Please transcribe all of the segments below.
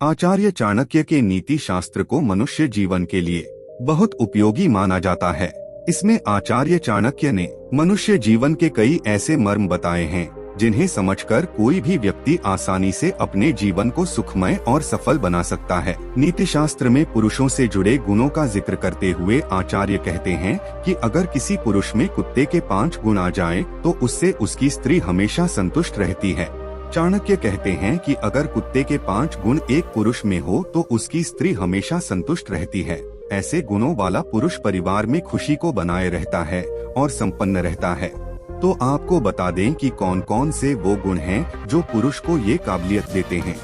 आचार्य चाणक्य के नीति शास्त्र को मनुष्य जीवन के लिए बहुत उपयोगी माना जाता है। इसमें आचार्य चाणक्य ने मनुष्य जीवन के कई ऐसे मर्म बताए हैं जिन्हें समझकर कोई भी व्यक्ति आसानी से अपने जीवन को सुखमय और सफल बना सकता है। नीति शास्त्र में पुरुषों से जुड़े गुणों का जिक्र करते हुए आचार्य कहते हैं कि अगर किसी पुरुष में कुत्ते के 5 गुण आ जाएं, तो उससे उसकी स्त्री हमेशा संतुष्ट रहती है। चाणक्य कहते हैं कि अगर कुत्ते के 5 गुण एक पुरुष में हो तो उसकी स्त्री हमेशा संतुष्ट रहती है। ऐसे गुणों वाला पुरुष परिवार में खुशी को बनाए रहता है और संपन्न रहता है। तो आपको बता दें कि कौन कौन से वो गुण हैं जो पुरुष को ये काबिलियत देते हैं।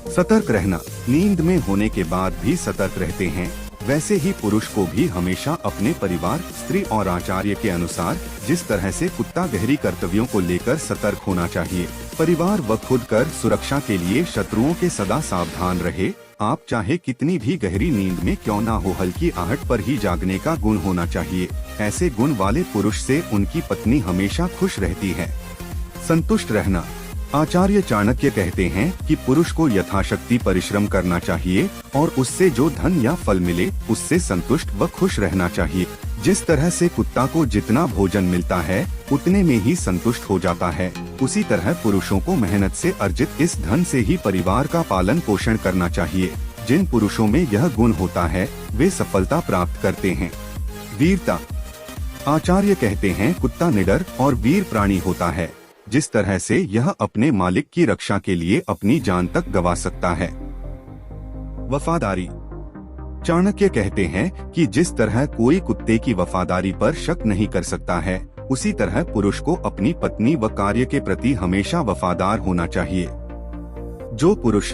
सतर्क रहना, नींद में होने के बाद भी सतर्क रहते हैं। वैसे ही पुरुष को भी हमेशा अपने परिवार, स्त्री और आचार्य के अनुसार जिस तरह से कुत्ता गहरी कर्तव्यों को लेकर सतर्क होना चाहिए, परिवार व खुद कर सुरक्षा के लिए शत्रुओं के सदा सावधान रहे। आप चाहे कितनी भी गहरी नींद में क्यों ना हो, हल्की आहट पर ही जागने का गुण होना चाहिए। ऐसे गुण वाले पुरुष से उनकी पत्नी हमेशा खुश रहती है। संतुष्ट रहना, आचार्य चाणक्य कहते हैं कि पुरुष को यथाशक्ति परिश्रम करना चाहिए और उससे जो धन या फल मिले उससे संतुष्ट व खुश रहना चाहिए। जिस तरह से कुत्ता को जितना भोजन मिलता है उतने में ही संतुष्ट हो जाता है, उसी तरह पुरुषों को मेहनत से अर्जित इस धन से ही परिवार का पालन पोषण करना चाहिए। जिन पुरुषों में यह गुण होता है वे सफलता प्राप्त करते हैं। वीरता, आचार्य कहते हैं कुत्ता निडर और वीर प्राणी होता है। जिस तरह से यह अपने मालिक की रक्षा के लिए अपनी जान तक गंवा सकता है। वफादारी, चाणक्य कहते हैं कि जिस तरह कोई कुत्ते की वफादारी पर शक नहीं कर सकता है, उसी तरह पुरुष को अपनी पत्नी व कार्य के प्रति हमेशा वफादार होना चाहिए। जो पुरुष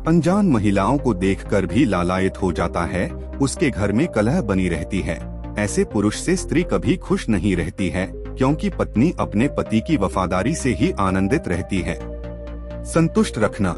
अनजान महिलाओं को देखकर भी लालायित हो जाता है, उसके घर में कलह बनी रहती है। ऐसे पुरुष से स्त्री कभी खुश नहीं रहती है, क्योंकि पत्नी अपने पति की वफादारी से ही आनंदित रहती है। संतुष्ट रखना,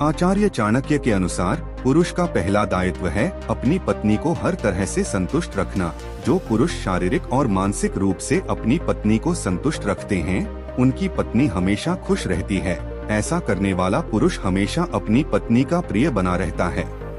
आचार्य चाणक्य के अनुसार पुरुष का पहला दायित्व है अपनी पत्नी को हर तरह से संतुष्ट रखना। जो पुरुष शारीरिक और मानसिक रूप से अपनी पत्नी को संतुष्ट रखते हैं, उनकी पत्नी हमेशा खुश रहती है। ऐसा करने वाला पुरुष हमेशा अपनी पत्नी का प्रिय बना रहता है।